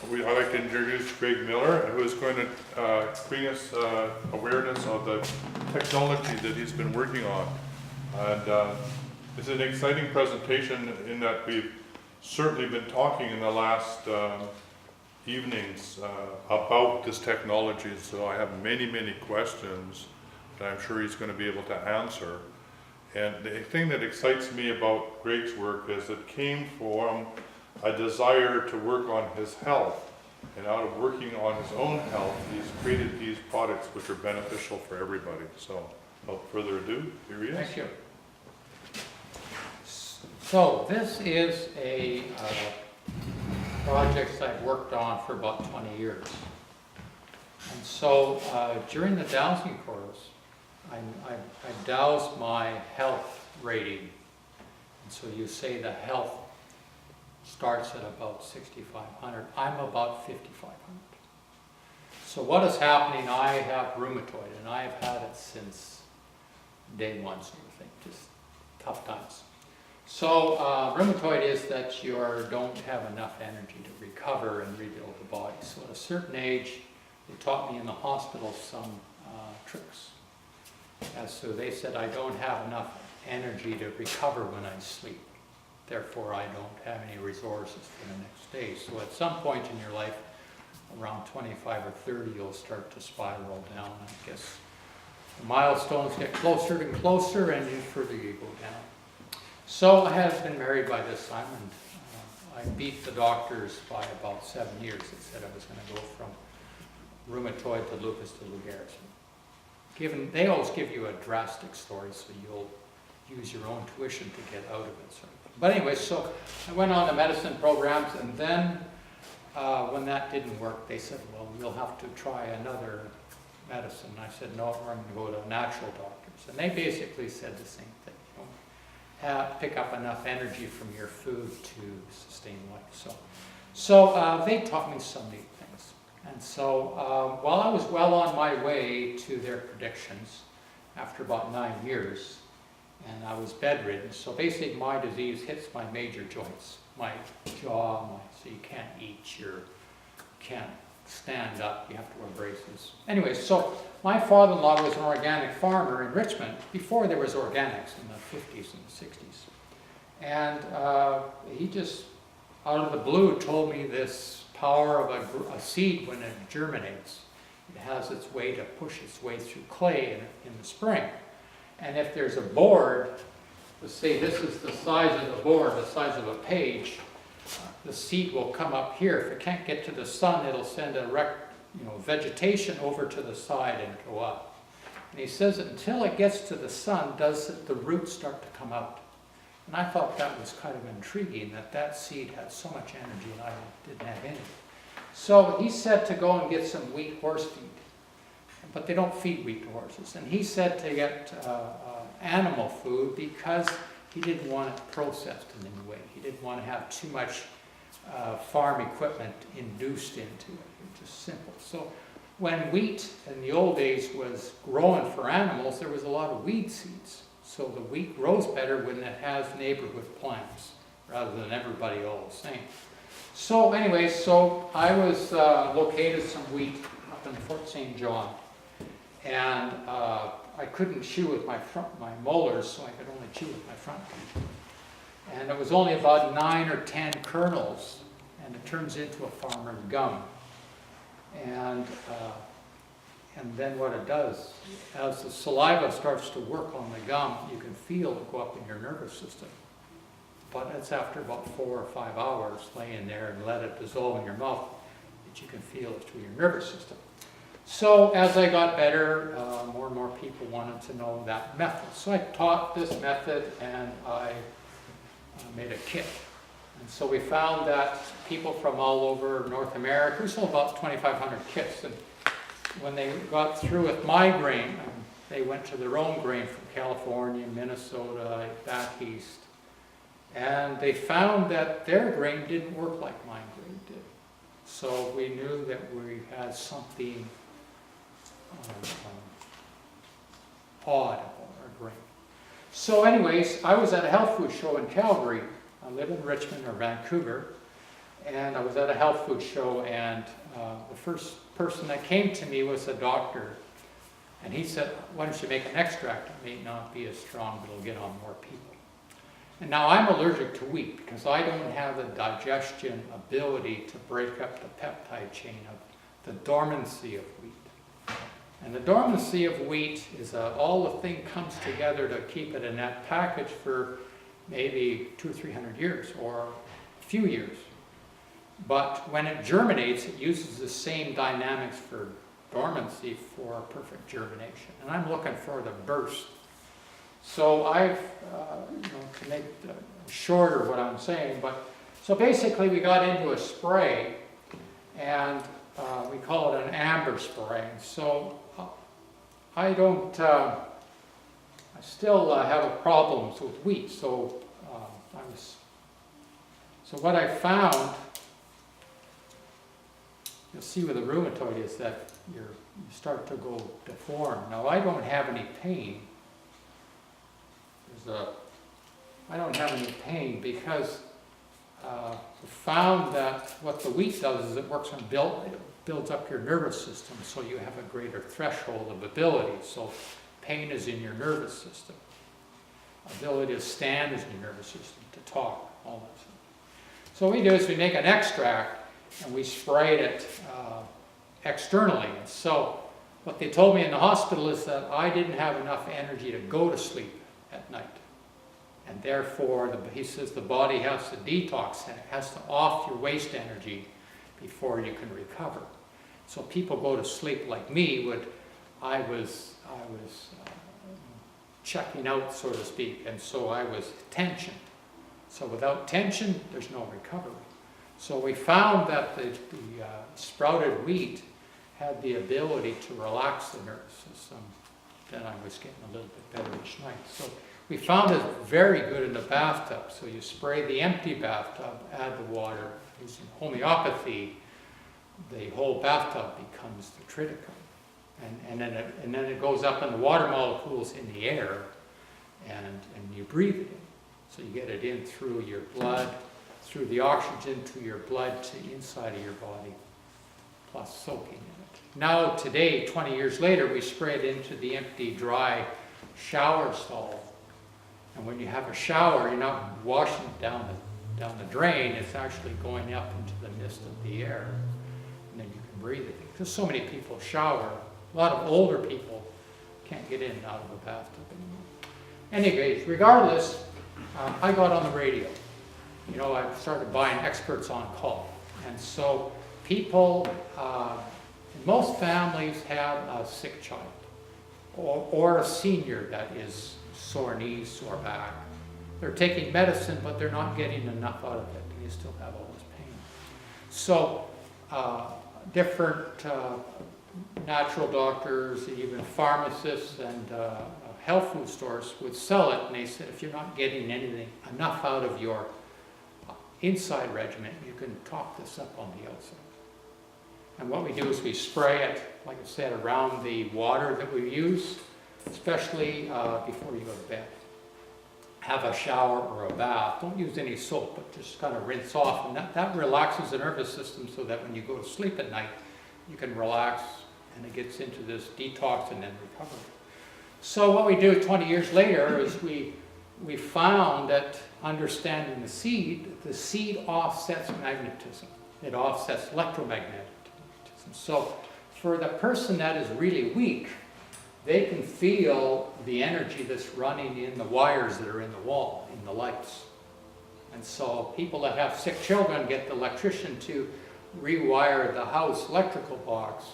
I'd like to introduce Greg Miller, who is going to bring us awareness of the technology that he's been working on. And it's an exciting presentation in that we've certainly been talking in the last evenings about this technology. So I have many, many questions that I'm sure he's going to be able to answer. And the thing that excites me about Greg's work is it came from a desire to work on his health. And out of working on his own health, he's created these products which are beneficial for everybody. So, without further ado, here he is. Thank you. So, this is a project I've worked on for about 20 years. And so, during the dowsing course, I dowsed my health rating. And so you say the health starts at about 6,500. I'm about 5,500. So what is happening, I have rheumatoid, and I've had it since day one, sort of thing, just tough times. So rheumatoid is that you don't have enough energy to recover and rebuild the body. So at a certain age, they taught me in the hospital some tricks. So they said I don't have enough energy to recover when I sleep. Therefore, I don't have any resources for the next day. So at some point in your life, around 25 or 30, you'll start to spiral down. I guess the milestones get closer and closer, and the further you go down. So I have been married by this time, and I beat the doctors by about 7 years. They said I was going to go from rheumatoid to lupus to Lou Gehrig's. They always give you a drastic story, so you'll use your own tuition to get out of it. Sort of. But anyway, so I went on the medicine programs, and then when that didn't work, they said, well, you'll have to try another medicine. And I said, no, I'm going to go to natural doctors. And they basically said the same thing. You don't pick up enough energy from your food to sustain life. So they taught me some neat things. And so while I was well on my way to their predictions, after about 9 years, and I was bedridden, so basically my disease hits my major joints, my jaw, so you can't eat, you can't stand up, you have to wear braces. Anyway, so my father-in-law was an organic farmer in Richmond before there was organics in the 50s and the 60s. And he just, out of the blue, told me this power of a seed when it germinates. It has its way to push its way through clay in the spring. And if there's a board, let's say this is the size of the board, the size of a page, the seed will come up here. If it can't get to the sun, it'll send a vegetation over to the side and go up. And he says that until it gets to the sun, does the roots start to come out. And I thought that was kind of intriguing, that seed had so much energy and I didn't have any. So he said to go and get some wheat horse feed. But they don't feed wheat to horses. And he said to get animal food because he didn't want it processed in any way. He didn't want to have too much farm equipment induced into it. It's just simple. So when wheat in the old days was growing for animals, there was a lot of weed seeds. So the wheat grows better when it has neighborhood plants rather than everybody all the same. So anyway, so I was located some wheat up in Fort St. John. And I couldn't chew with my molars, so I could only chew with my front teeth. And it was only about 9 or 10 kernels, and it turns into a farmer's gum. And then what it does, as the saliva starts to work on the gum, you can feel it go up in your nervous system. But it's after about 4 or 5 hours laying there and let it dissolve in your mouth that you can feel it through your nervous system. So as I got better, more and more people wanted to know that method. So I taught this method and I made a kit. And so we found that people from all over North America, we sold about 2,500 kits. And when they got through with my grain, they went to their own grain from California, Minnesota, back east. And they found that their grain didn't work like my grain did. So we knew that we had something odd about our grain. So anyways, I was at a health food show in Calgary. I live in Richmond or Vancouver. and I was at a health food show, and the first person that came to me was a doctor, and he said, why don't you make an extract? It may not be as strong, but it'll get on more people. And now I'm allergic to wheat because I don't have the digestion ability to break up the peptide chain of the dormancy of wheat. And the dormancy of wheat is all the thing comes together to keep it in that package for maybe 200 or 300 years or a few years. But when it germinates, it uses the same dynamics for dormancy for perfect germination. And I'm looking for the burst. So I've, to make shorter what I'm saying, but so basically we got into a spray, and we call it an amber spray. And so I don't, I still have problems with wheat. So so what I found, you'll see with the rheumatoid is that you start to go deformed. Now I don't have any pain. I don't have any pain because we found that what the wheat does is it works on it builds up your nervous system, so you have a greater threshold of ability. So pain is in your nervous system. Ability to stand is in your nervous system, to talk, all that stuff. So what we do is we make an extract and we spray it externally. And so what they told me in the hospital is that I didn't have enough energy to go to sleep at night. And therefore, he says the body has to detox and it has to off your waste energy before you can recover. So people go to sleep like me I was checking out, so to speak, and so I was tensioned. So without tension, there's no recovery. So we found that the sprouted wheat had the ability to relax the nervous system. Then I was getting a little bit better each night. So we found it very good in the bathtub. So you spray the empty bathtub, add the water. Using homeopathy, the whole bathtub becomes the triticum. And then it goes up in the water molecules in the air, and you breathe it in. So you get it in through your blood, through the oxygen to your blood to inside of your body, plus soaking in it. Now today, 20 years later, we spray it into the empty, dry shower stall. And when you have a shower, you're not washing it down the drain, it's actually going up into the mist of the air. And then you can breathe it. Because so many people shower. A lot of older people can't get in and out of the bathtub anymore. Anyways, regardless, I got on the radio. I started buying experts on call. And so people, most families have a sick child or a senior that is sore knees, sore back. They're taking medicine, but they're not getting enough out of it. They still have all this pain. So different natural doctors, even pharmacists and health food stores would sell it, and they said if you're not getting enough out of your inside regimen, you can top this up on the outside. And what we do is we spray it, like I said, around the water that we use, especially before you go to bed. Have a shower or a bath. Don't use any soap, but just kind of rinse off. And that relaxes the nervous system so that when you go to sleep at night, you can relax and it gets into this detox and then recovery. So what we do 20 years later is we found that understanding the seed offsets magnetism. It offsets electromagnetism. So for the person that is really weak, they can feel the energy that's running in the wires that are in the wall, in the lights. And so people that have sick children get the electrician to rewire the house electrical box,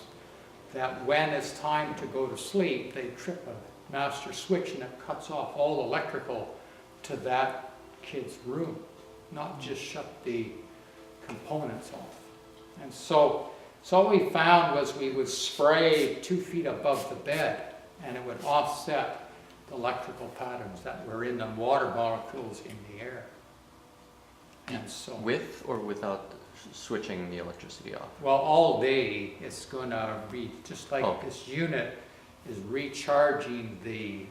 that when it's time to go to sleep, they trip a master switch and it cuts off all electrical to that kid's room, not just shut the components off. And so what we found was we would spray 2 feet above the bed, and it would offset the electrical patterns that were in the water molecules in the air. And so, with or without switching the electricity off? Well, all day it's going to be just like this unit is recharging the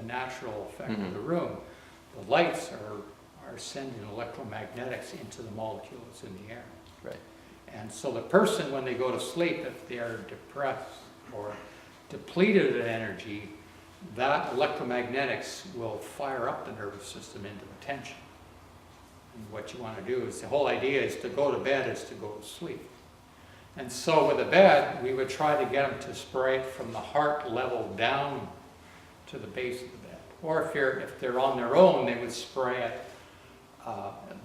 natural effect of the room. The lights are sending electromagnetics into the molecules in the air. Right. And so the person, when they go to sleep, if they are depressed or depleted of energy, that electromagnetics will fire up the nervous system into the tension. And what you want to do is, the whole idea is to go to bed is to go to sleep. And so with the bed, we would try to get them to spray it from the heart level down to the base of the bed. Or if they're on their own, they would spray it,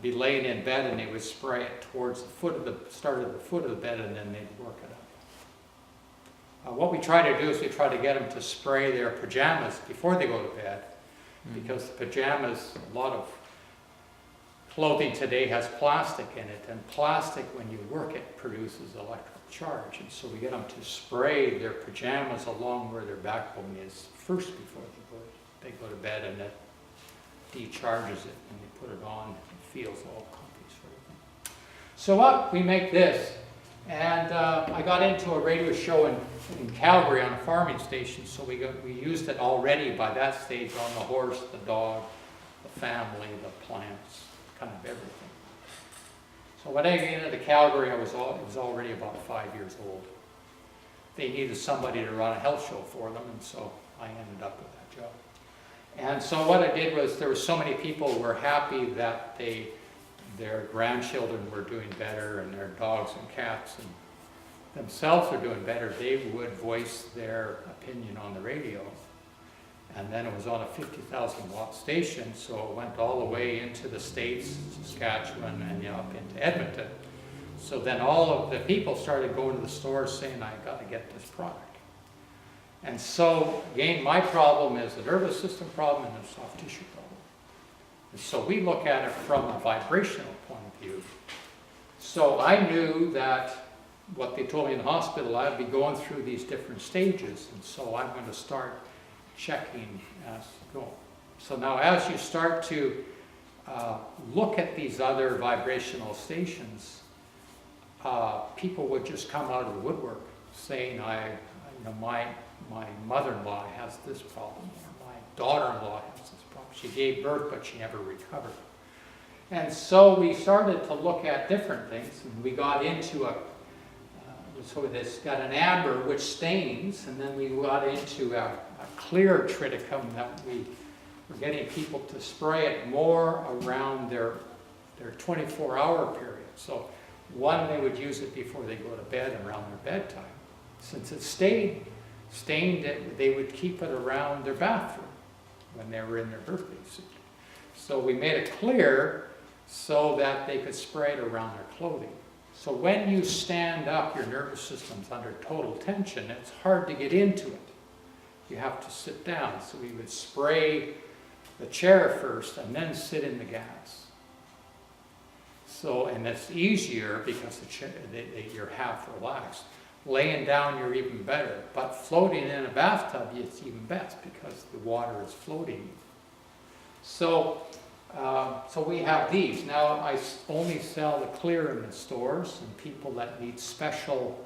be laying in bed, and they would spray it towards the start of the foot of the bed, and then they'd work it up. What we try to do is we try to get them to spray their pajamas before they go to bed, because the pajamas, a lot of clothing today has plastic in it, and plastic, when you work it, produces electrical charge. And so we get them to spray their pajamas along where their backbone is first before they go to bed, and that decharges it, and they put it on, it feels all comfy sort of thing. So what, we make this, and I got into a radio show in Calgary on a farming station, so we used it already by that stage on the horse, the dog, the family, the plants, kind of everything. So when I got into Calgary, it was already about 5 years old. They needed somebody to run a health show for them, and so I ended up with that job. And so what I did was, there were so many people who were happy that their grandchildren were doing better, and their dogs and cats and themselves were doing better, they would voice their opinion on the radio. And then it was on a 50,000 watt station, so it went all the way into the States, Saskatchewan, and up into Edmonton. So then all of the people started going to the stores saying, I got to get this product. And so, again, my problem is a nervous system problem and a soft tissue problem. And so we look at it from a vibrational point of view. So I knew that what they told me in the hospital, I'd be going through these different stages, and so I'm going to start checking as you go. So now as you start to look at these other vibrational stations, people would just come out of the woodwork saying, my mother-in-law has this problem, or my daughter-in-law has this problem. She gave birth, but she never recovered. And so we started to look at different things, and we got into so this got an amber which stains, and then we got into a clear triticum that we were getting people to spray it more around their 24-hour period. So one, they would use it before they go to bed and around their bedtime. Since it stained it, they would keep it around their bathroom when they were in their birthday suit. So we made it clear so that they could spray it around their clothing. So when you stand up, your nervous system's under total tension. It's hard to get into it. You have to sit down. So we would spray the chair first and then sit in the gas. So, and that's easier because the chair, you're half relaxed. Laying down, you're even better. But floating in a bathtub, it's even best because the water is floating. So we have these. Now I only sell the clear in the stores, and people that need special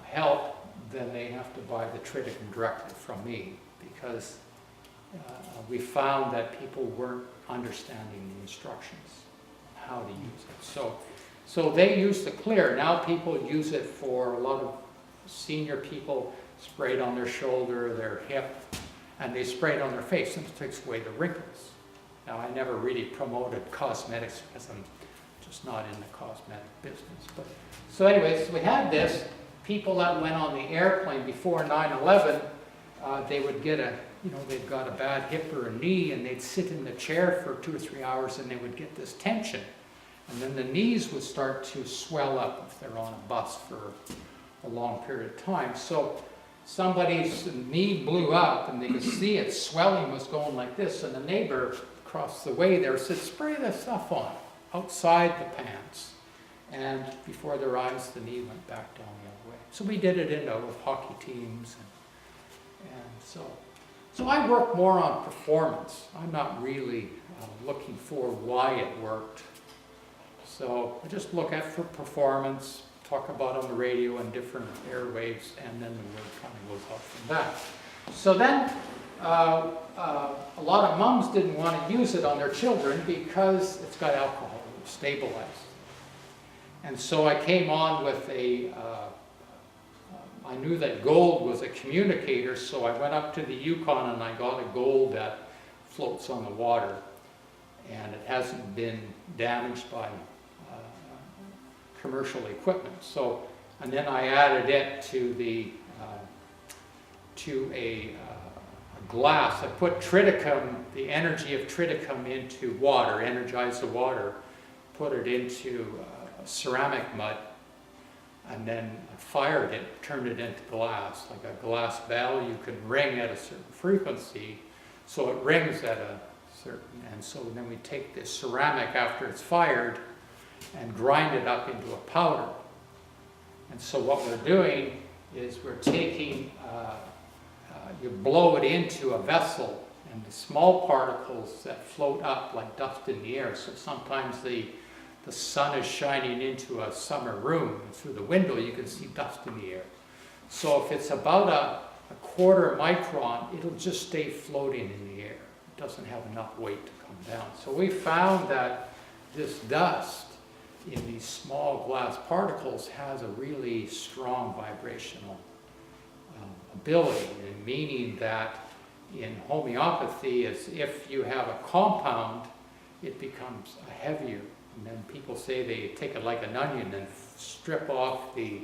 help, then they have to buy the Triticum directly from me, because we found that people weren't understanding the instructions, how to use it. So they use the clear. Now people use it for a lot of senior people, spray it on their shoulder, their hip, and they spray it on their face, and it takes away the wrinkles. Now, I never really promoted cosmetics because I'm just not in the cosmetic business. But so anyways, we had this. People that went on the airplane before 9/11, they would get they'd got a bad hip or a knee, and they'd sit in the chair for 2 or 3 hours, and they would get this tension. And then the knees would start to swell up if they're on a bus for a long period of time. So somebody's knee blew up, and they could see it, swelling was going like this, and the neighbor across the way there said, spray this stuff on, outside the pants. And before their eyes, the knee went back down the other way. So we did it with hockey teams. And so I work more on performance. I'm not really looking for why it worked. So I just look at for performance, talk about on the radio and different airwaves, and then the word kind of goes out from that. So then a lot of moms didn't want to use it on their children because it's got alcohol, it's stabilized. And so I came on with I knew that gold was a communicator, so I went up to the Yukon and I got a gold that floats on the water. And it hasn't been damaged by commercial equipment. So, and then I added it to a glass. I put Triticum, the energy of Triticum, into water, energized the water, put it into ceramic mud, and then fired it, turned it into glass, like a glass bell. You can ring at a certain frequency, so it rings at a certain, and so then we take this ceramic after it's fired and grind it up into a powder. And so what we're doing is we're taking, you blow it into a vessel, and the small particles that float up like dust in the air. So sometimes the sun is shining into a summer room, and through the window you can see dust in the air. So if it's about a quarter micron, it'll just stay floating in the air. It doesn't have enough weight to come down. So we found that this dust in these small glass particles has a really strong vibrational ability, meaning that in homeopathy, as if you have a compound, it becomes heavier. And then people say they take it like an onion and strip off the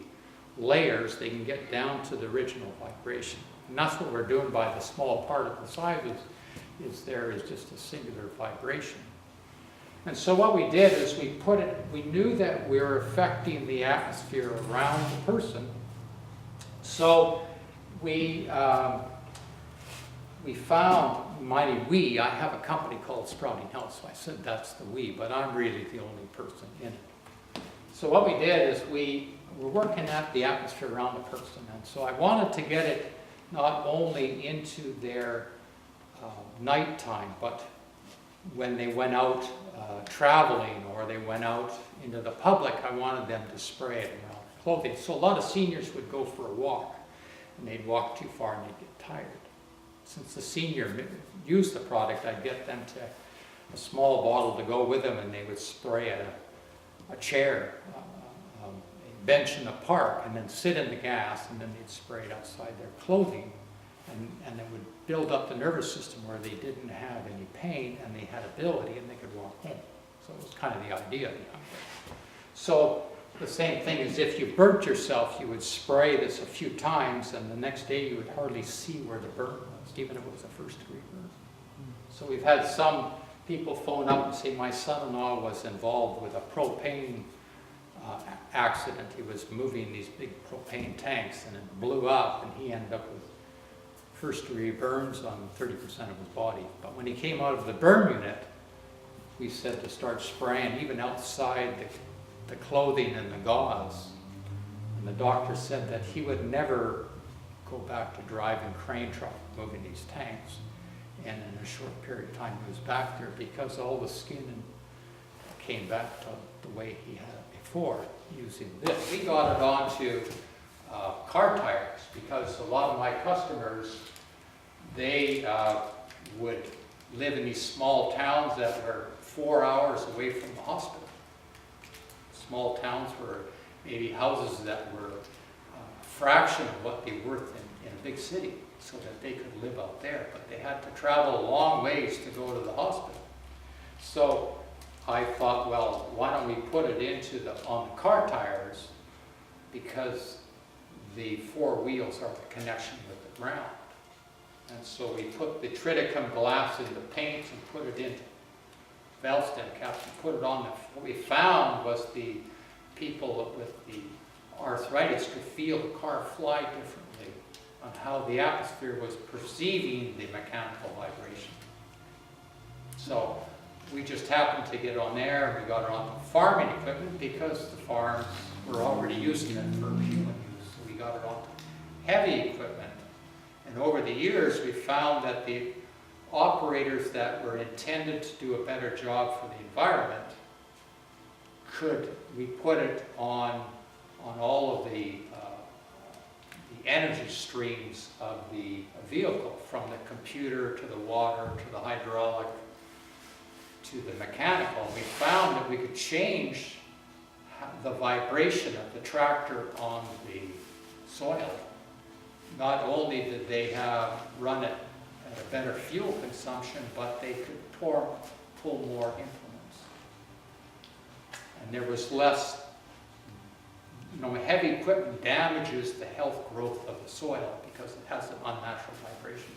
layers, they can get down to the original vibration. And that's what we're doing by the small particle sizes, is there is just a singular vibration. And so what we did is we knew that we were affecting the atmosphere around the person. So we found, I have a company called Sprouting Health, so I said that's the we, but I'm really the only person in it. So what we did is we were working at the atmosphere around the person, and so I wanted to get it not only into their nighttime, but when they went out traveling or they went out into the public, I wanted them to spray it around their clothing. So a lot of seniors would go for a walk, and they'd walk too far and they'd get tired. Since the senior used the product, I'd get them to a small bottle to go with them, and they would spray at a chair, a bench in the park, and then sit in the gas, and then they'd spray it outside their clothing, and it would build up the nervous system where they didn't have any pain, and they had ability, and they could walk home. So it was kind of the idea behind it. So the same thing is if you burnt yourself, you would spray this a few times, and the next day you would hardly see where the burn was, even if it was a first-degree burn. So we've had some people phone up and say, my son-in-law was involved with a propane accident. He was moving these big propane tanks, and it blew up, and he ended up with first-degree burns on 30% of his body. But when he came out of the burn unit, we said to start spraying even outside the clothing and the gauze. And the doctor said that he would never go back to driving crane truck, moving these tanks. And in a short period of time, he was back there because all the skin came back to the way he had it before using this. We got it onto car tires because a lot of my customers, they would live in these small towns that were 4 hours away from the hospital. Small towns were maybe houses that were a fraction of what they were worth in a big city, so that they could live out there, but they had to travel a long ways to go to the hospital. So I thought, well, why don't we put it on the car tires, because the four wheels are the connection with the ground. And so we put the Triticum glass in the paint and put it into Valsted caps and put it on. What we found was the people with the arthritis could feel the car fly differently on how the atmosphere was perceiving the mechanical vibration. So we just happened to get on there, and we got it on farming equipment because the farms were already using it for human use. So we got it on heavy equipment. And over the years, we found that the operators that were intended to do a better job for the environment, we put it on all of the energy streams of the vehicle, from the computer to the water to the hydraulic to the mechanical. We found that we could change the vibration of the tractor on the soil. Not only did they run it at a better fuel consumption, but they could pull more implements. And there was less, heavy equipment damages the health growth of the soil because it has an unnatural vibration.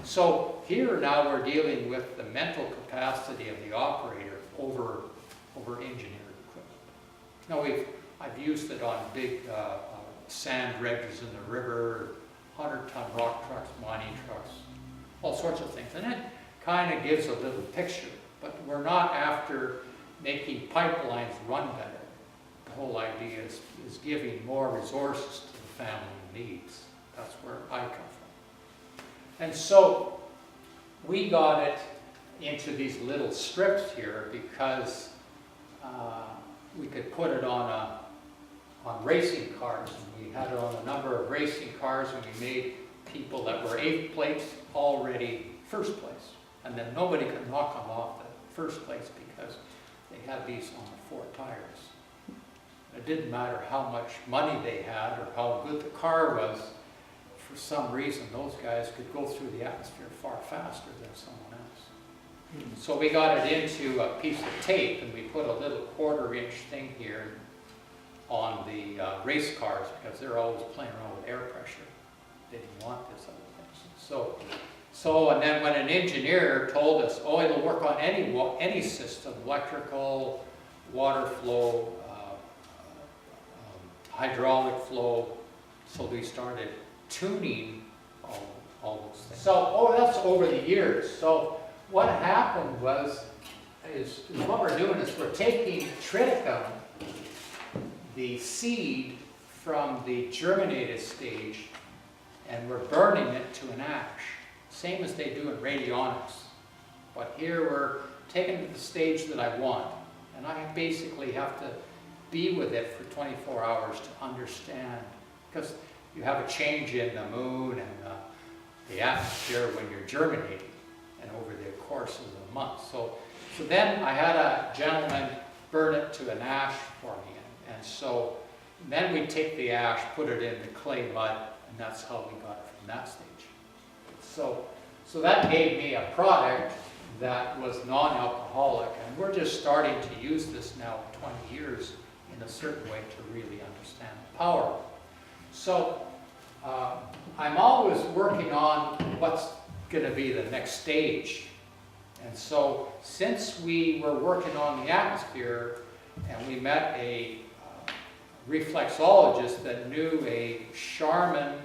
So here now we're dealing with the mental capacity of the operator over engineered equipment. Now I've used it on big sand dredgers in the river, 100-ton rock trucks, mining trucks, all sorts of things. And it kind of gives a little picture, but we're not after making pipelines run better. The whole idea is giving more resources to the family needs. That's where I come from. And so we got it into these little strips here because we could put it on racing cars. And we had it on a number of racing cars, and we made people that were 8th place already 1st place. And then nobody could knock them off the 1st place because they had these on the 4 tires. It didn't matter how much money they had or how good the car was. For some reason, those guys could go through the atmosphere far faster than someone else. So we got it into a piece of tape, and we put a little 1/4-inch thing here on the race cars because they're always playing around with air pressure. They didn't want this other thing. So, and then when an engineer told us, oh, it'll work on any system, electrical, water flow, hydraulic flow, so we started tuning all those things. So, that's over the years. So what happened is what we're doing is we're taking Triticum, the seed from the germinated stage, and we're burning it to an ash, same as they do in radionics. But here we're taking it to the stage that I want, and I basically have to be with it for 24 hours to understand, because you have a change in the moon and the atmosphere when you're germinating, and over the course of the month. So then I had a gentleman burn it to an ash for me, and so then we take the ash, put it in the clay mud, and that's how we got it from that stage. So that gave me a product that was non-alcoholic, and we're just starting to use this now 20 years in a certain way to really understand the power. So I'm always working on what's going to be the next stage. And so since we were working on the atmosphere, and we met a reflexologist that knew a Charmin,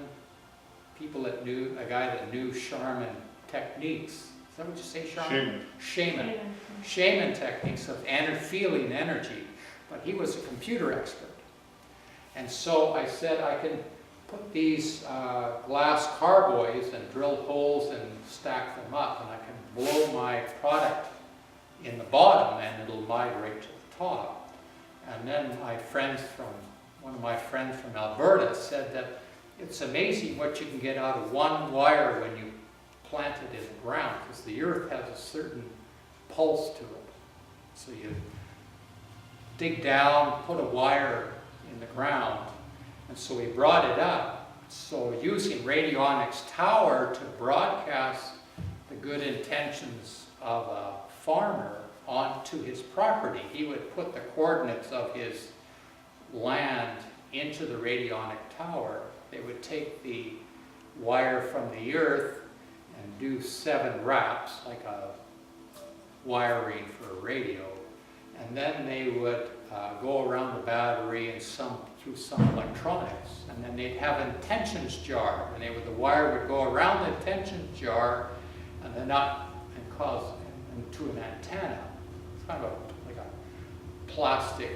a guy that knew Charmin techniques. Is that what you say, Charmin? Shaman techniques of feeling energy. But he was a computer expert. And so I said I can put these glass carboys and drill holes and stack them up, and I can blow my product in the bottom and it'll migrate to the top. And then one of my friends from Alberta said that it's amazing what you can get out of one wire when you plant it in the ground, because the earth has a certain pulse to it. So you dig down, put a wire in the ground, and so we brought it up. So using radionics tower to broadcast the good intentions of a farmer onto his property, he would put the coordinates of his land into the radionic tower. They would take the wire from the earth and do 7 wraps, like a wiring for a radio, and then they would go around the battery and through some electronics, and then they'd have an intentions jar, and the wire would go around the intentions jar and then up and cause to an antenna. It's kind of like a plastic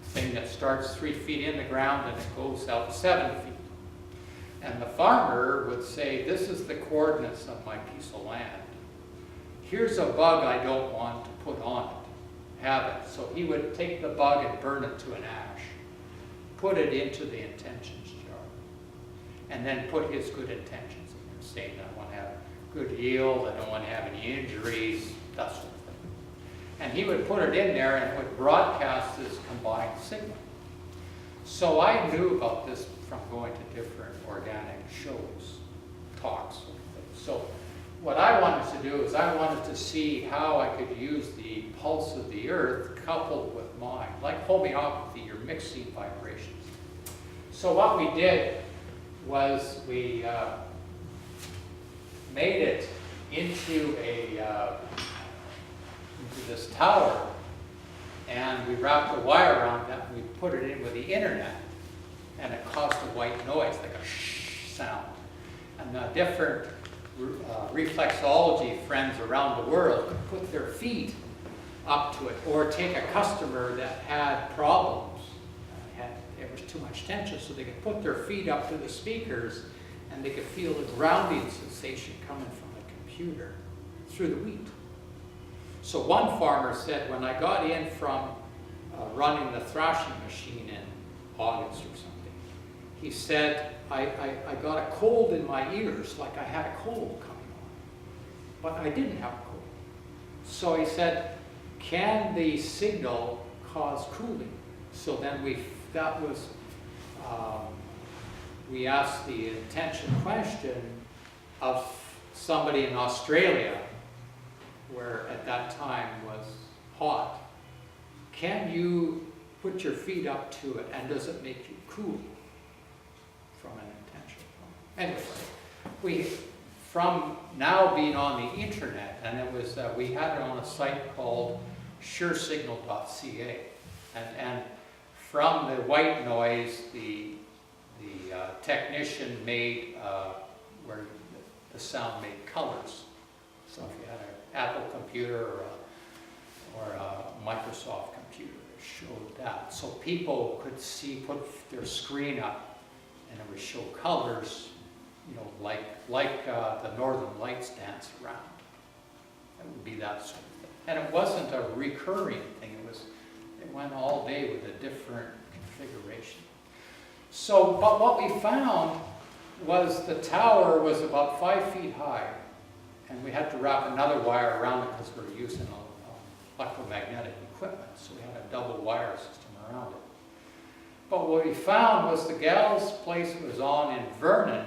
thing that starts 3 feet in the ground and it goes out 7 feet. And the farmer would say, this is the coordinates of my piece of land. Here's a bug I don't want to put on it. Have it. So he would take the bug and burn it to an ash. Put it into the intentions jar. and then put his good intentions in there, saying I want to have good yield, I don't want to have any injuries, that sort of thing. And he would put it in there and it would broadcast this combined signal. So I knew about this from going to different organic shows, talks, sort of thing. So what I wanted to do is I wanted to see how I could use the pulse of the earth coupled with mine. Like homeopathy, you're mixing vibrations. So what we did was we made it into this tower, and we wrapped a wire around that, and we put it in with the internet, and it caused a white noise, like a shh sound. And different reflexology friends around the world could put their feet up to it, or take a customer that had problems, there was too much tension, so they could put their feet up to the speakers, and they could feel the grounding sensation coming from the computer through the wheat. So one farmer said, when I got in from running the thrashing machine in August or something, he said, I got a cold in my ears, like I had a cold coming on, but I didn't have a cold. So he said, can the signal cause cooling? So then we asked the intention question of somebody in Australia, where at that time was hot. Can you put your feet up to it, and does it make you cool? From an intention. Anyway, from now being on the internet, and it was we had it on a site called suresignal.ca, and from the white noise, the technician made where the sound made colors. So if you had an Apple computer or a Microsoft computer, it showed that. So people could see, put their screen up, and it would show colors, you know, like the Northern Lights dance around. It would be that sort of thing. And it wasn't a recurring thing. It went all day with a different configuration. So, but what we found was the tower was about 5 feet high, and we had to wrap another wire around it because we were using electromagnetic equipment, so we had a double wire system around it. But what we found was the gal's place was on in Vernon.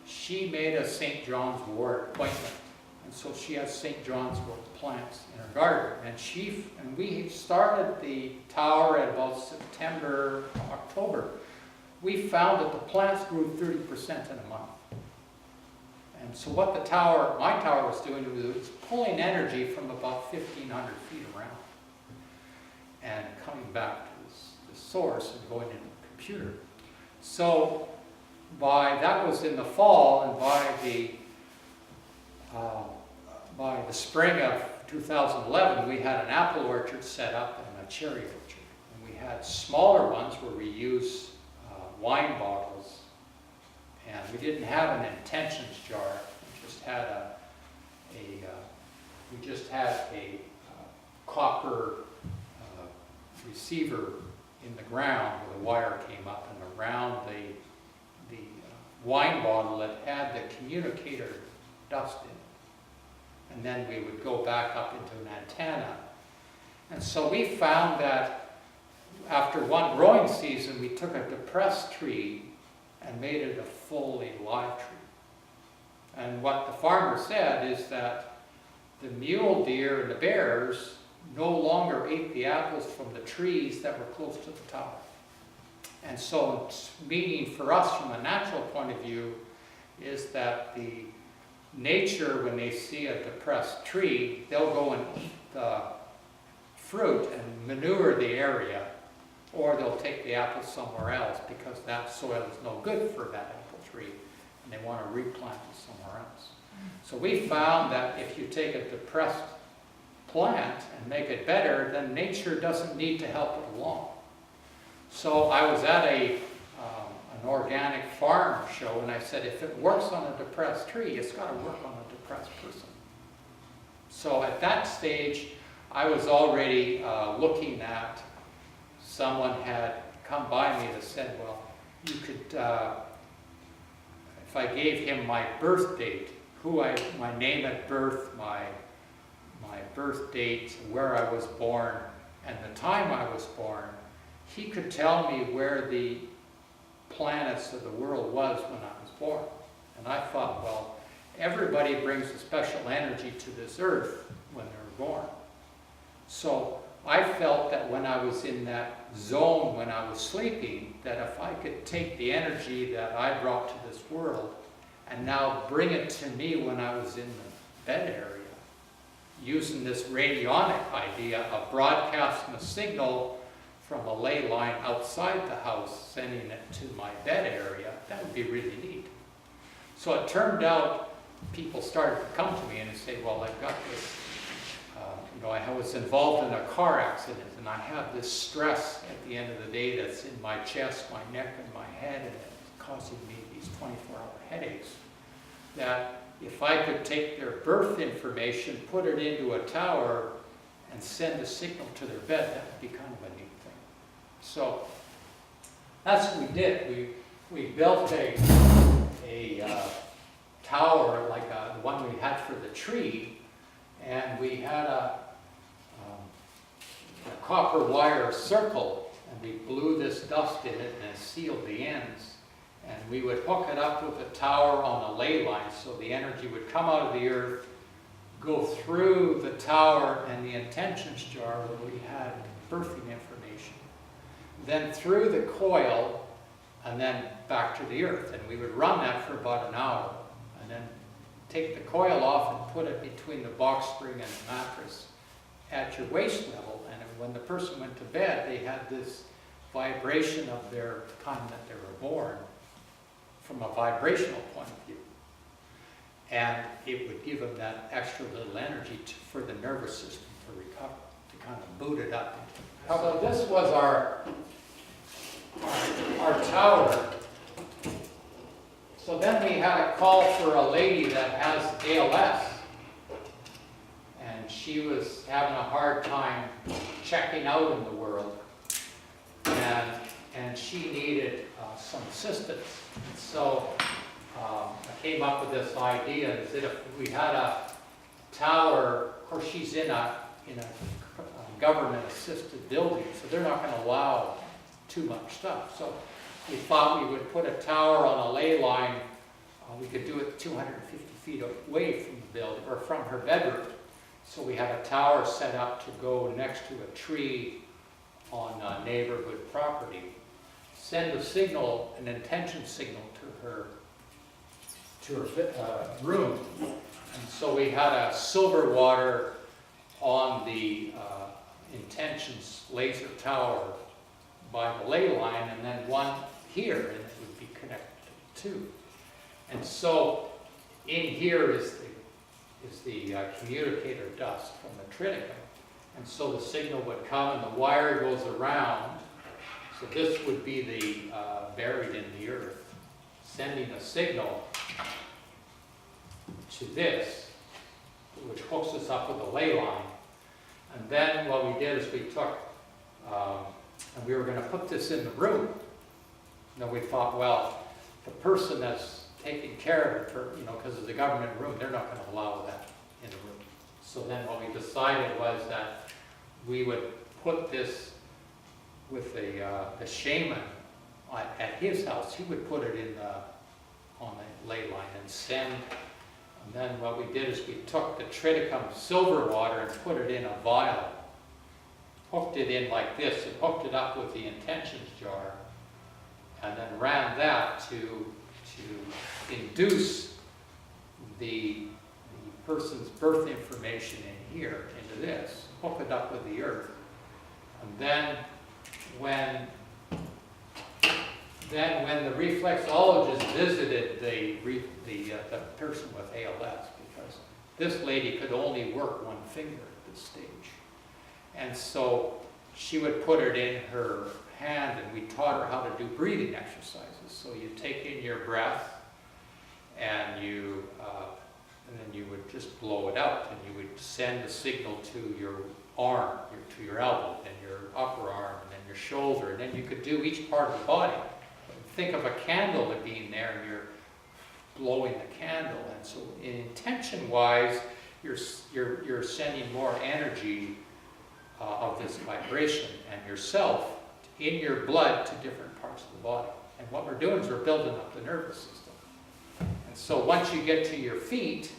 She made a St. John's wort appointment, and so she has St. John's wort plants in her garden. And we started the tower at about September, October. We found that the plants grew 30% in a month. And so what my tower was doing, it was pulling energy from about 1,500 feet around and coming back to the source and going into the computer. So that was in the fall, and by the spring of 2011, we had an apple orchard set up and a cherry orchard. And we had smaller ones where we used wine bottles, and we didn't have an intentions jar. We just had a copper receiver in the ground where the wire came up, and around the wine bottle it had the communicator dust in it. And then we would go back up into an antenna. And so we found that after one growing season, we took a depressed tree and made it a fully live tree. And what the farmer said is that the mule deer and the bears no longer ate the apples from the trees that were close to the tower. And so it's meaning for us from a natural point of view is that the nature, when they see a depressed tree, they'll go and eat the fruit and manure the area, or they'll take the apple somewhere else because that soil is no good for that apple tree, and they want to replant it somewhere else. So we found that if you take a depressed plant and make it better, then nature doesn't need to help it along. So I was at an organic farm show, and I said, if it works on a depressed tree, it's got to work on a depressed person. So at that stage, I was already looking at, someone had come by me that said, well, you could if I gave him my birth date, my name at birth, my birth date, where I was born, and the time I was born, he could tell me where the planets of the world was when I was born. And I thought, well, everybody brings a special energy to this earth when they're born. So I felt that when I was in that zone when I was sleeping, that if I could take the energy that I brought to this world and now bring it to me when I was in the bed area, using this radionic idea of broadcasting a signal from a ley line outside the house, sending it to my bed area, that would be really neat. So it turned out people started to come to me and say, well, I've got this, I was involved in a car accident and I have this stress at the end of the day that's in my chest, my neck, and my head, and it's causing me these 24-hour headaches, that if I could take their birth information, put it into a tower, and send a signal to their bed, that would be kind of a neat thing. So that's what we did. We built a tower like the one we had for the tree, and we had a copper wire circle, and we blew this dust in it and sealed the ends. And we would hook it up with a tower on a ley line, so the energy would come out of the earth, go through the tower and the intentions jar where we had birthing information, then through the coil, and then back to the earth. And we would run that for about an hour, and then take the coil off and put it between the box spring and the mattress at your waist level. And when the person went to bed, they had this vibration of their time that they were born from a vibrational point of view. And it would give them that extra little energy for the nervous system to recover, to kind of boot it up. So this was our tower. So then we had a call for a lady that has ALS. And she was having a hard time checking out in the world. And she needed some assistance. And so I came up with this idea that if we had a tower, of course she's in a government-assisted building, so they're not going to allow too much stuff. So we thought we would put a tower on a ley line. We could do it 250 feet away from the building, or from her bedroom. So we had a tower set up to go next to a tree on neighborhood property. Send a signal, an intention signal to her room. And so we had a silver water on the intentions laser tower by the ley line, and then one here, and it would be connected to. And so in here is the communicator dust from the Triticum. And so the signal would come and the wire goes around. So this would be the buried in the earth, sending a signal to this, which hooks us up with a ley line. And then what we did is we took, and we were going to put this in the room. And then we thought, well, the person that's taking care of it, for, because it's a government room, they're not going to allow that in the room. So then what we decided was that we would put this with the shaman at his house. He would put it on the ley line and send. And then what we did is we took the Triticum silver water and put it in a vial, hooked it in like this, and hooked it up with the intentions jar, and then ran that to induce the person's birth information in here, into this, hook it up with the earth. And then when the reflexologist visited the person with ALS, because this lady could only work one finger at this stage. And so she would put it in her hand, and we taught her how to do breathing exercises. So you take in your breath, and then you would just blow it out, and you would send a signal to your arm, to your elbow, and your upper arm, and then your shoulder, and then you could do each part of the body. Think of a candle being there, and you're blowing the candle. And so intention-wise, you're sending more energy of this vibration and yourself in your blood to different parts of the body. And what we're doing is we're building up the nervous system. And so once you get to your feet,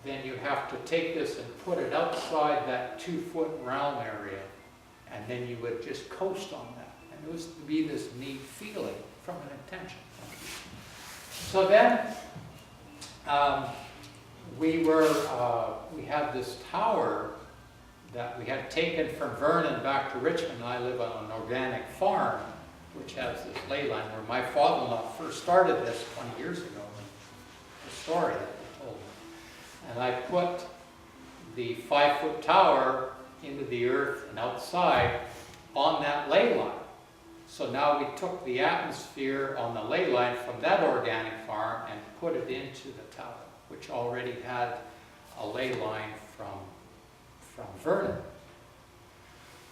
then you have to take this and put it outside that 2-foot round area, and then you would just coast on that. And it was to be this neat feeling from an intention. So then we had this tower that we had taken from Vernon back to Richmond. I live on an organic farm, which has this ley line where my father-in-law first started this 20 years ago. The story that they told me. And I put the 5-foot tower into the earth and outside on that ley line. So now we took the atmosphere on the ley line from that organic farm and put it into the tower, which already had a ley line from Vernon.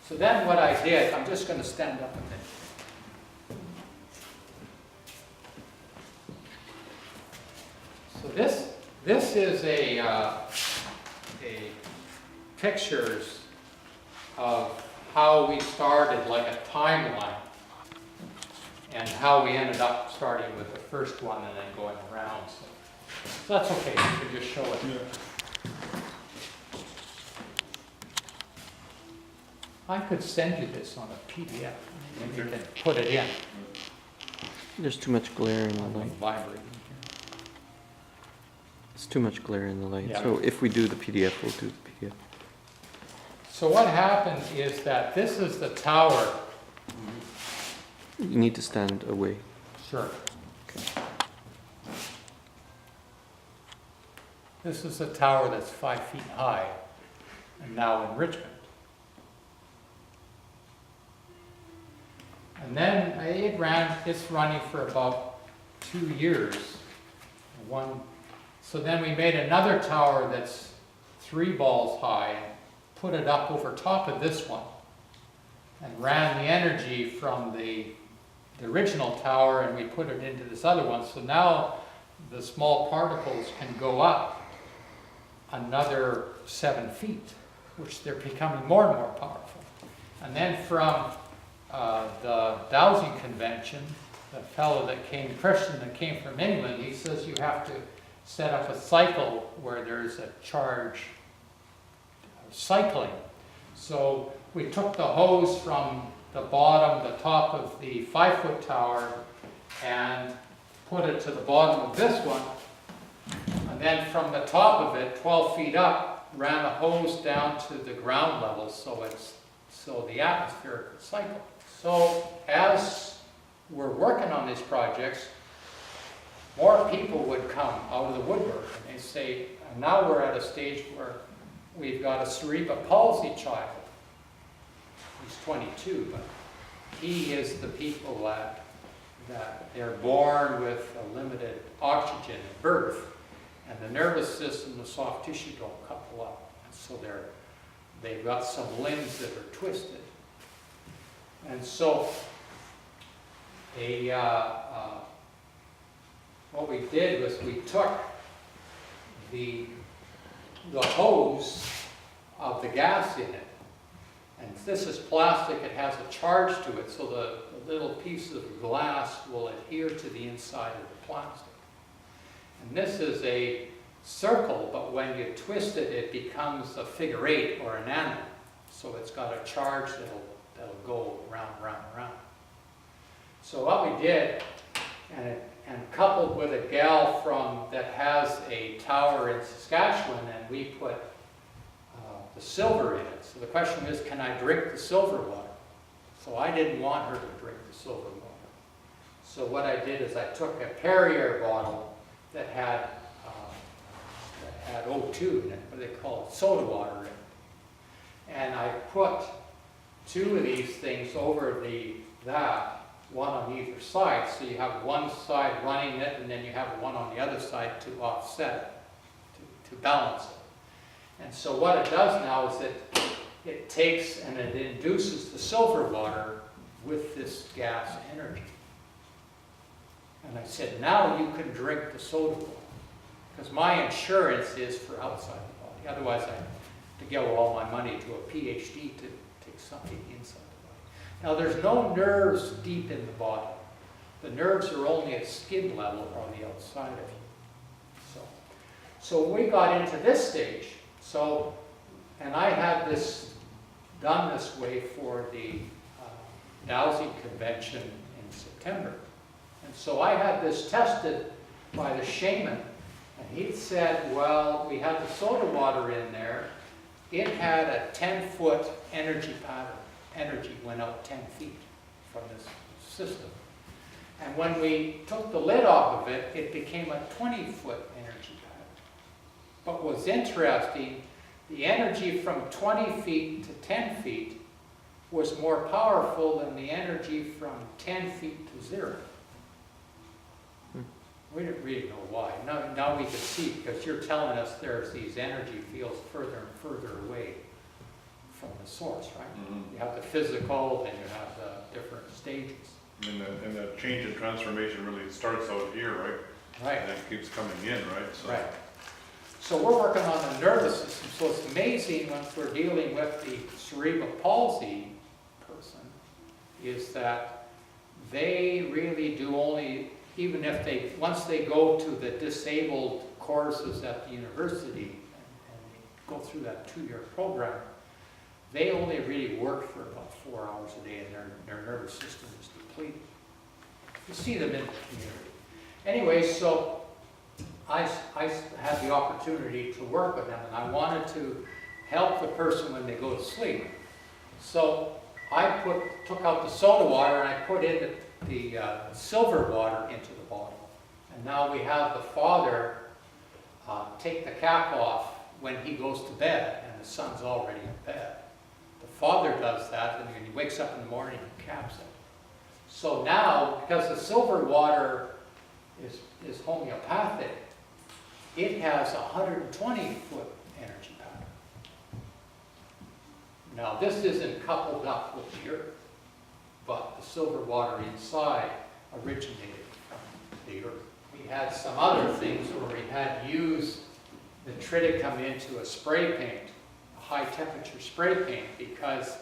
So then what I did, I'm just going to stand up a minute. So this is a pictures of how we started, like a timeline, and how we ended up starting with the first one and then going around. So that's okay, you can just show it. Yeah. I could send you this on a PDF, and you can put it in. There's too much glare in the I'm light. vibrating It's too much glare in the light. Yeah. So if we do the PDF, we'll do the PDF. So what happens is that this is the tower. You need to stand away. Sure. This is a tower that's 5 feet high, and now in Richmond. And then it's running for about 2 years. So then we made another tower that's 3 balls high, put it up over top of this one, and ran the energy from the original tower, and we put it into this other one. So now the small particles can go up another 7 feet, which they're becoming more and more powerful. And then from the dowsing convention, the fellow that came, Christian that came from England, he says you have to set up a cycle where there's a charge cycling. So we took the hose from the bottom, the top of the 5-foot tower, and put it to the bottom of this one. And then from the top of it, 12 feet up, ran a hose down to the ground level so the atmosphere could cycle. So as we're working on these projects, more people would come out of the woodwork, and they say, now we're at a stage where we've got a cerebral palsy child. He's 22, but he is the people that they're born with a limited oxygen at birth, and the nervous system, the soft tissue don't couple up, and so they've got some limbs that are twisted. And so what we did was we took the hose of the gas in it, and this is plastic, it has a charge to it, so the little piece of glass will adhere to the inside of the plastic. And this is a circle, but when you twist it, it becomes a figure 8 or an animal. So it's got a charge that'll go round, round, round. So what we did, and coupled with a gal that has a tower in Saskatchewan, and we put the silver in it. So the question is, can I drink the silver water? So I didn't want her to drink the silver water. So what I did is I took a Perrier bottle that had O2 in it, what they call it, soda water in it. And I put 2 of these things over that, one on either side, so you have one side running it, and then you have one on the other side to offset it, to balance it. And so what it does now is it takes and it induces the silver water with this gas energy. And I said, now you can drink the soda water. Because my insurance is for outside the body. Otherwise, I have to give all my money to a PhD to take something inside the body. Now, there's no nerves deep in the body. The nerves are only at skin level on the outside of you. So we got into this stage. And I had this done this way for the dowsing convention in September. And so I had this tested by the shaman. And he said, well, we had the soda water in there. It had a 10-foot energy pattern. Energy went out 10 feet from this system. And when we took the lid off of it, it became a 20-foot energy pattern. But what's interesting, the energy from 20 feet to 10 feet was more powerful than the energy from 10 feet to 0. We didn't really know why. Now we can see, because you're telling us there's these energy fields further and further away from the source, right? Mm-hmm. You have the physical, then you have the different stages. And the change in transformation really starts out here, right? Right. And it keeps coming in, right? So. Right. So we're working on the nervous system. So it's amazing once we're dealing with the cerebral palsy person, is that they really do only, even if once they go to the disabled courses at the university and they go through that 2-year program, they only really work for about 4 hours a day, and their nervous system is depleted. You see them in the community. Anyway, so I had the opportunity to work with them, and I wanted to help the person when they go to sleep. So I took out the soda water and I put in the silver water into the bottle. And now we have the father take the cap off when he goes to bed, and the son's already in bed. The father does that, and when he wakes up in the morning, he caps it. So now, because the silver water is homeopathic, it has a 120-foot energy pattern. Now, this isn't coupled up with the earth, but the silver water inside originated from the earth. We had some other things where we had used the Triticum into a spray paint, a high-temperature spray paint, because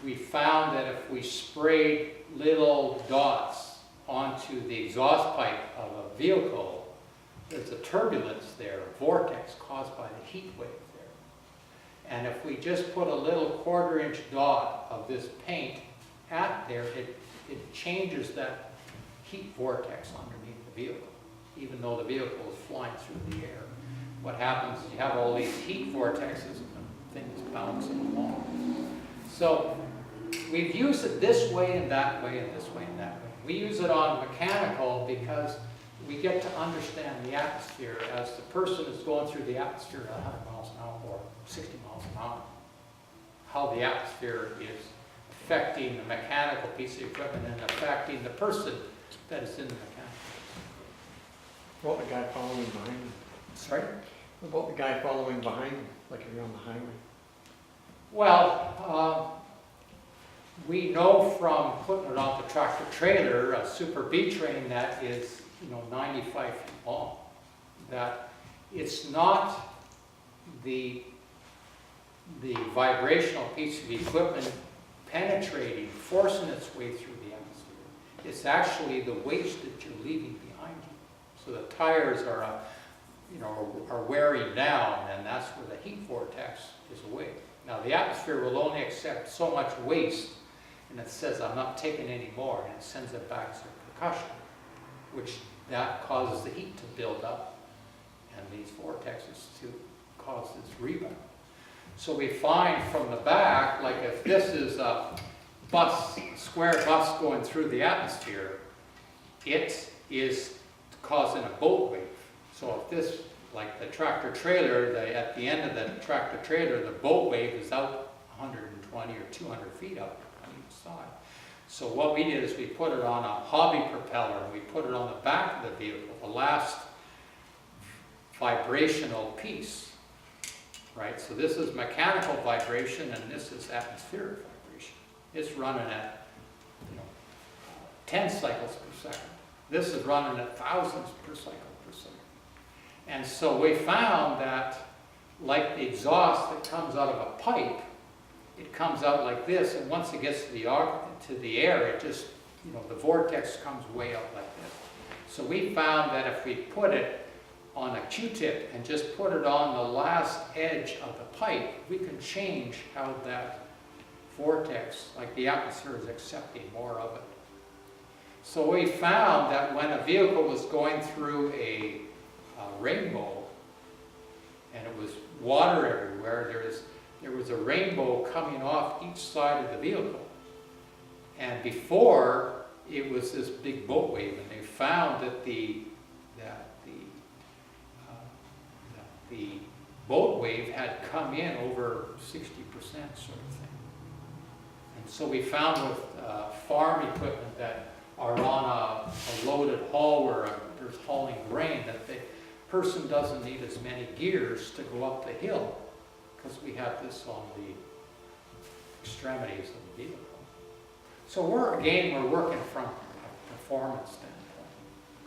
we found that if we sprayed little dots onto the exhaust pipe of a vehicle, there's a turbulence there, a vortex caused by the heat wave there. And if we just put a little 1/4-inch dot of this paint at there, it changes that heat vortex underneath the vehicle, even though the vehicle is flying through the air. What happens is you have all these heat vortexes and things bouncing along. So we've used it this way and that way and this way and that way. We use it on mechanical because we get to understand the atmosphere as the person is going through the atmosphere at 100 miles an hour or 60 miles an hour. How the atmosphere is affecting the mechanical piece of equipment and affecting the person that is in the mechanical. What about the guy following behind him? Sorry? What about the guy following behind him, like if you're on the highway? Well, we know from putting it on the tractor trailer, a Super B train that is 95 feet long, that it's not the vibrational piece of equipment penetrating, forcing its way through the atmosphere. It's actually the waste that you're leaving behind you. So the tires are wearing down, and that's where the heat vortex is away. Now the atmosphere will only accept so much waste, and it says, I'm not taking any more, and it sends it back to percussion, which that causes the heat to build up, and these vortexes to cause this rebound. So we find from the back, like if this is a square bus going through the atmosphere, it is causing a boat wave. So if this, like the tractor trailer, at the end of the tractor trailer, the boat wave is out 120 or 200 feet up on each side. So what we did is we put it on a hobby propeller, and we put it on the back of the vehicle, the last vibrational piece, right? So this is mechanical vibration, and this is atmospheric vibration. It's running at 10 cycles per second. This is running at thousands per cycle per second. And so we found that, like the exhaust that comes out of a pipe, it comes out like this, and once it gets to the air, it just, the vortex comes way out like this. So we found that if we put it on a Q-tip and just put it on the last edge of the pipe, we can change how that vortex, like the atmosphere is accepting more of it. So we found that when a vehicle was going through a rainbow, and it was water everywhere, there was a rainbow coming off each side of the vehicle. And before, it was this big boat wave, and they found that the boat wave had come in over 60% sort of thing. And so we found with farm equipment that are on a loaded haul where there's hauling grain, that the person doesn't need as many gears to go up the hill, because we have this on the extremities of the vehicle. So we're working from a performance standpoint.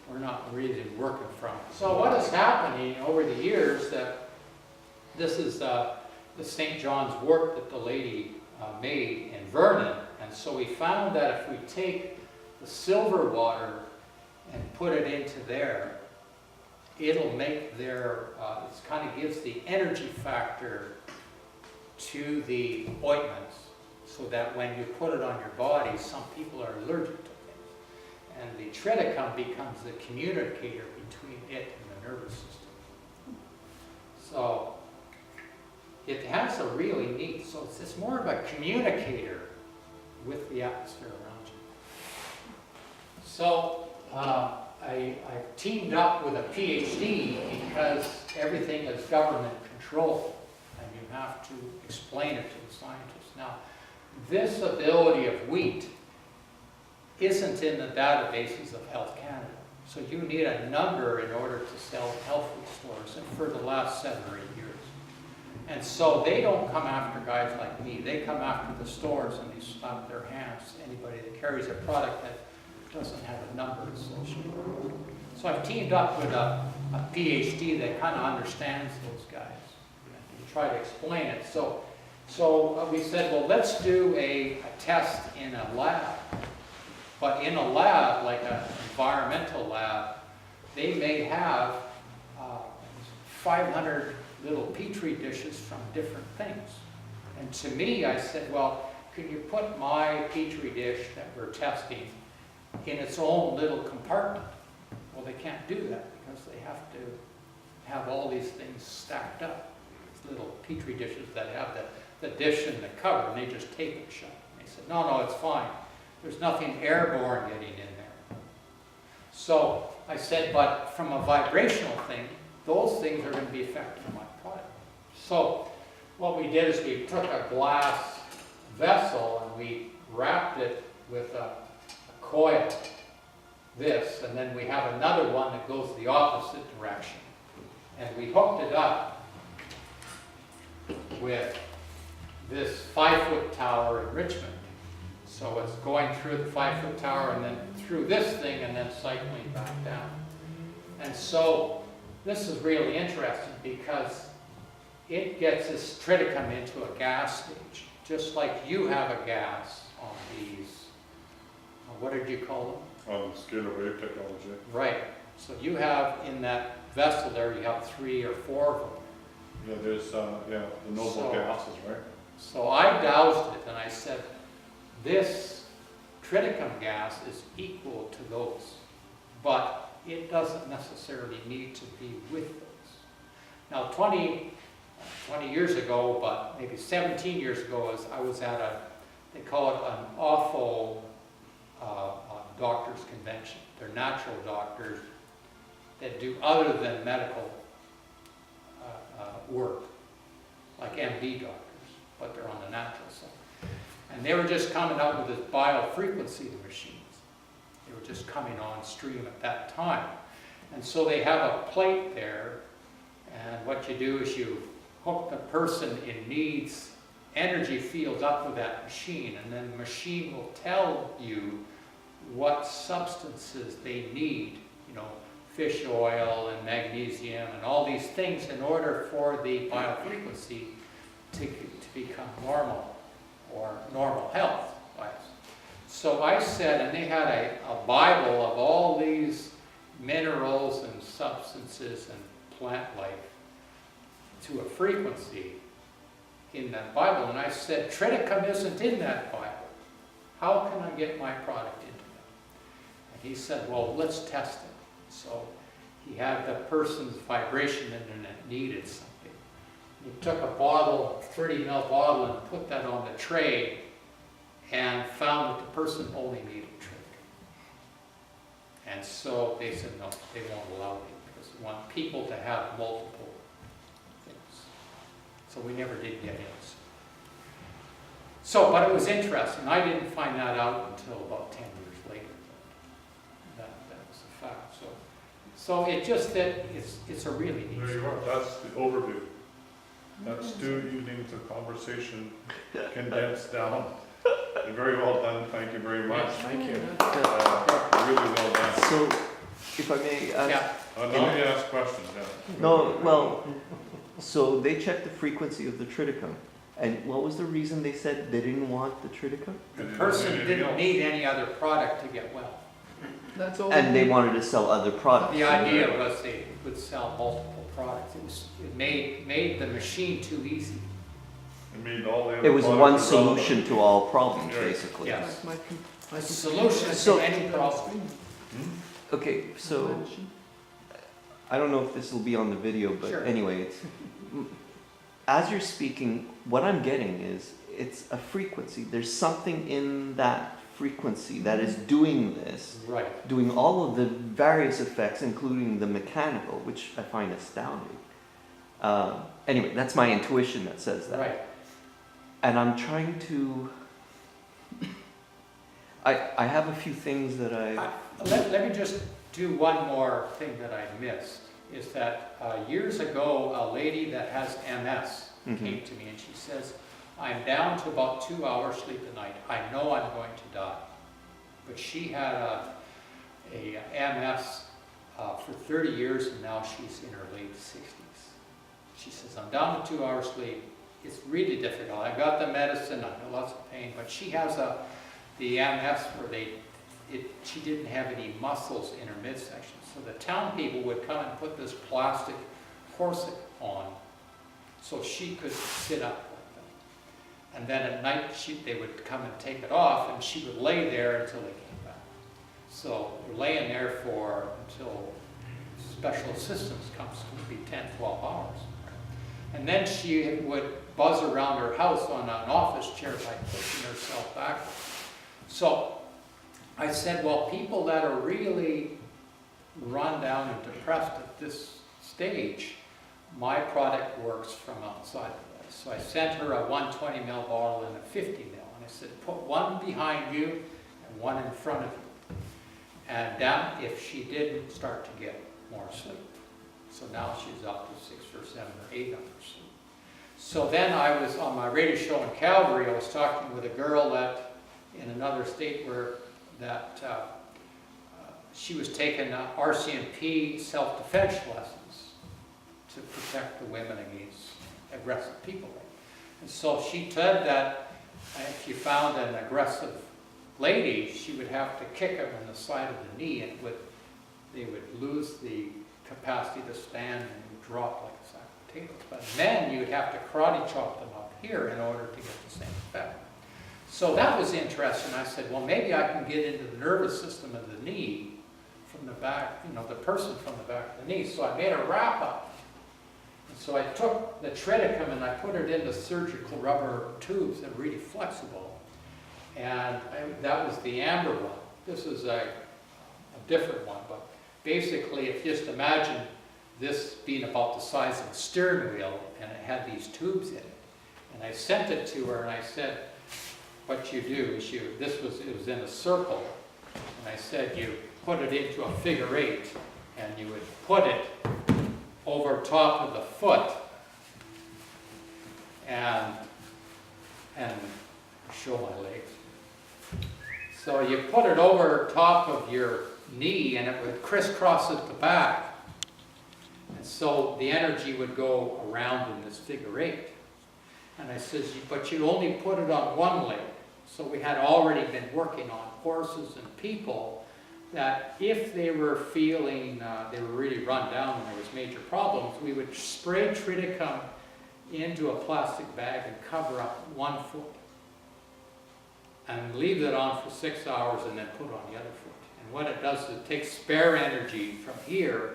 We're not really working from. So what is happening over the years, that this is the St. John's wort that the lady made in Vernon. And so we found that if we take the silver water and put it into there, it'll make their, it kind of gives the energy factor to the ointments, so that when you put it on your body, some people are allergic to things. And the triticum becomes the communicator between it and the nervous system. So it has a really neat, so it's more of a communicator with the atmosphere around you. So I teamed up with a PhD because everything is government controlled, and you have to explain it to the scientists. Now, this ability of wheat isn't in the databases of Health Canada. So you need a number in order to sell health food stores, and for the last 7 or 8 years. And so they don't come after guys like me. They come after the stores, and they slap their hands to anybody that carries a product that doesn't have a number associated with it. So I've teamed up with a PhD that kind of understands those guys and try to explain it. So we said, well, let's do a test in a lab. But in a lab, like an environmental lab, they may have 500 little petri dishes from different things. And to me, I said, well, can you put my petri dish that we're testing in its own little compartment? Well, they can't do that because they have to have all these things stacked up. These little petri dishes that have the dish and the cover, and they just tape it shut. And they said, no, it's fine. There's nothing airborne getting in there. So I said, but from a vibrational thing, those things are going to be effective in my product. So what we did is we took a glass vessel and we wrapped it with a coil, this, and then we have another one that goes the opposite direction. And we hooked it up with this 5-foot tower in Richmond. So it's going through the 5-foot tower and then through this thing and then cycling back down. And so this is really interesting because it gets this triticum into a gas stage, just like you have a gas on these, what did you call them? Scalar wave technology. Right. So you have in that vessel there, you have 3 or 4 of them. Yeah, there's the noble gases, right? So I doused it and I said, this triticum gas is equal to those, but it doesn't necessarily need to be with those. Now 20 years ago, but maybe 17 years ago, I was at they call it an awful doctors convention. They're natural doctors that do other than medical work, like MD doctors, but they're on the natural side. And they were just coming out with this biofrequency machines. They were just coming on stream at that time. And so they have a plate there, and what you do is you hook the person in needs energy fields up with that machine, and then the machine will tell you what substances they need, fish oil and magnesium and all these things in order for the biofrequency to become normal or normal health. So I said, and they had a Bible of all these minerals and substances and plant life to a frequency in that Bible. And I said, Triticum isn't in that Bible. How can I get my product into that? And he said, well, let's test it. So he had the person's vibration internet needed something. He took a bottle, 30 ml bottle, and put that on the tray and found that the person only needed Triticum. And so they said, no, they won't allow it because they want people to have multiple things. So we never did get in. So, but it was interesting. I didn't find that out until about 10 years later. That was a fact. So it just that it's a really neat There you are, that's the overview. That's 2 evenings of conversation condensed down. And very well done, thank you very much. Thank you. Really well done. So, if I may ask, Yeah. Now you ask questions, yeah. no, well, so they checked the frequency of the Triticum, and what was the reason they said they didn't want the Triticum? The person didn't need any other product to get well. That's all. And they wanted to sell other products. The idea was they would sell multiple products. It made the machine too easy. It made all the other It was one products solution irrelevant. to all problems, Yeah. basically. Yes. My Solutions So- to any problem. Okay, so I don't know if this will be on the video, but Sure. anyway, it's as you're speaking, what I'm getting is it's a frequency. There's something in that frequency that is doing this, Right. doing all of the various effects, including the mechanical, which I find astounding. Anyway, that's my intuition that says that. Right. And I'm trying to. I have a few things that Let me just do one more thing that I missed, is that years ago, a lady that has MS came to me and she says, I'm down to about 2 hours sleep a night. I know I'm going to die. But she had a MS for 30 years and now she's in her late 60s. She says, I'm down to 2 hours sleep. It's really difficult. I got the medicine, I have lots of pain, but she has the MS where she didn't have any muscles in her midsection. So the town people would come and put this plastic corset on so she could sit up with them. And then at night they would come and take it off and she would lay there until they came back. So we're laying there until special assistance comes, it could be 10, 12 hours. And then she would buzz around her house on an office chair by pushing herself backwards. So I said, well, people that are really run down and depressed at this stage, my product works from outside of that. So I sent her a 120 ml bottle and a 50 ml. And I said, put one behind you and one in front of you. And down, if she didn't start to get more sleep. So now she's up to 6 or 7 or 8 hours sleep. So then I was on my radio show in Calgary, I was talking with a girl that in another state she was taking RCMP self-defense lessons to protect the women against aggressive people. And so she said that if you found an aggressive lady, she would have to kick them in the side of the knee and they would lose the capacity to stand and would drop like a sack of potatoes. But then you would have to karate chop them up here in order to get the same effect. So that was interesting. I said, well, maybe I can get into the nervous system of the knee from the back, the person from the back of the knee. So I made a wrap up. And so I took the Triticum and I put it into surgical rubber tubes that are really flexible. And that was the amber one. This is a different one, but basically, if you just imagine this being about the size of a steering wheel, and it had these tubes in it. And I sent it to her, and I said, what you do is it was in a circle, and I said you put it into a figure 8, and you would put it over top of the foot, and show my legs. So you put it over top of your knee and it would crisscross at the back. And so the energy would go around in this figure 8. And I says, but you only put it on one leg. So we had already been working on horses and people that if they were feeling, they were really run down and there was major problems, we would spray Triticum into a plastic bag and cover up one foot. And leave that on for 6 hours and then put on the other foot. And what it does is it takes spare energy from here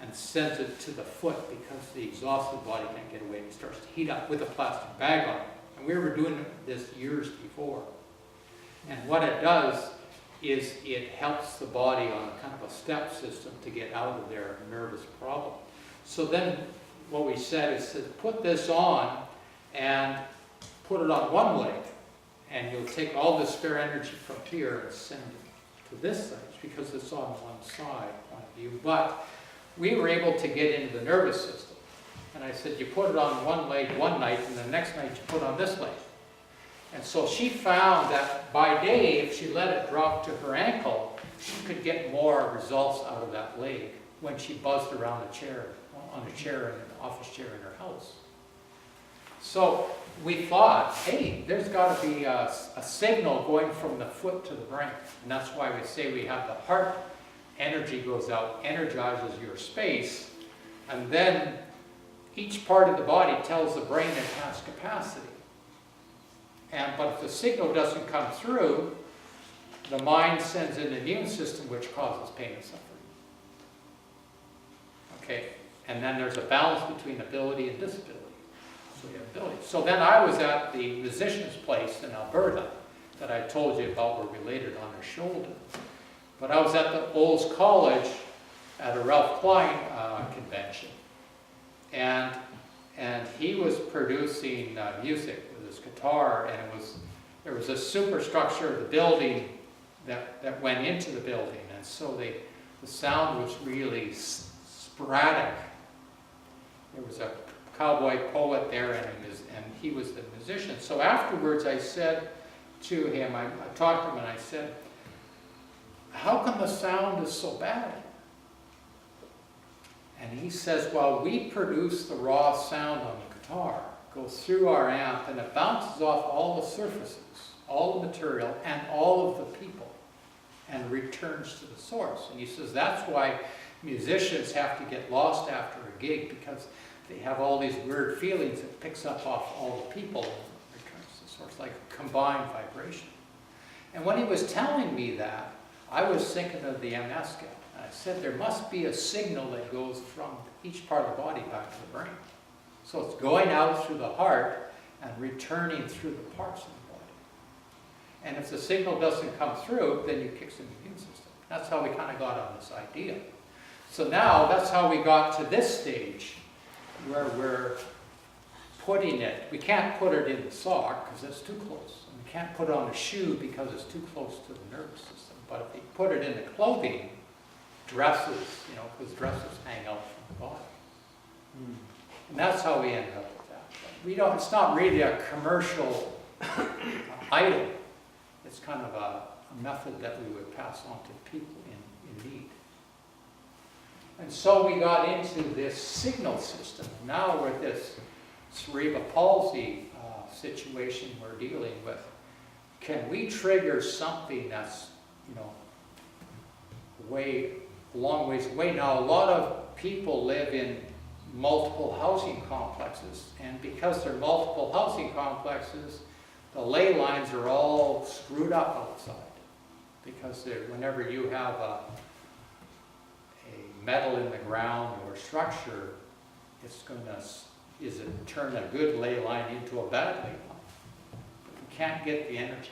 and sends it to the foot because the exhausted body can't get away and it starts to heat up with a plastic bag on it. And we were doing this years before. And what it does is it helps the body on a kind of a step system to get out of their nervous problem. So then what we said is to put this on and put it on one leg, and you'll take all the spare energy from here and send it to this side because it's on one side point of view. But we were able to get into the nervous system. And I said, you put it on one leg one night, and the next night you put on this leg. And so she found that by day, if she let it drop to her ankle, she could get more results out of that leg when she buzzed around the chair, on a chair in an office chair in her house. So we thought, hey, there's got to be a signal going from the foot to the brain. And that's why we say we have the heart, energy goes out, energizes your space, and then each part of the body tells the brain it has capacity. But if the signal doesn't come through, the mind sends an immune system which causes pain and suffering. Okay, and then there's a balance between ability and disability. So you have ability. So then I was at the musician's place in Alberta that I told you about where we laid it on her shoulder. But I was at the Olds College at a Ralph Klein convention. And he was producing music with his guitar, and there was a superstructure of the building that went into the building, and so the sound was really sporadic. There was a cowboy poet there, and he was the musician. So afterwards I said to him, I talked to him and I said, how come the sound is so bad? And he says, well, we produce the raw sound on the guitar, goes through our amp, and it bounces off all the surfaces, all the material, and all of the people, and returns to the source. And he says, that's why musicians have to get lost after a gig, because they have all these weird feelings. It picks up off all the people and returns to the source, like a combined vibration. And when he was telling me that, I was thinking of the MS scale. I said there must be a signal that goes from each part of the body back to the brain. So it's going out through the heart and returning through the parts of the body. And if the signal doesn't come through, then you kick in the immune system. That's how we kind of got on this idea. So now that's how we got to this stage where we're putting it. We can't put it in the sock because that's too close. And we can't put it on a shoe because it's too close to the nervous system. But if you put it in the clothing, dresses, because dresses hang out from the body. And that's how we ended up with that. But it's not really a commercial item. It's kind of a method that we would pass on to people in need. And so we got into this signal system. Now with this cerebral palsy situation we're dealing with, can we trigger something that's, a long ways away? Now, a lot of people live in multiple housing complexes, and because they're multiple housing complexes, the ley lines are all screwed up outside. Because whenever you have a metal in the ground or structure, it's going to turn a good ley line into a bad ley line. But you can't get the energy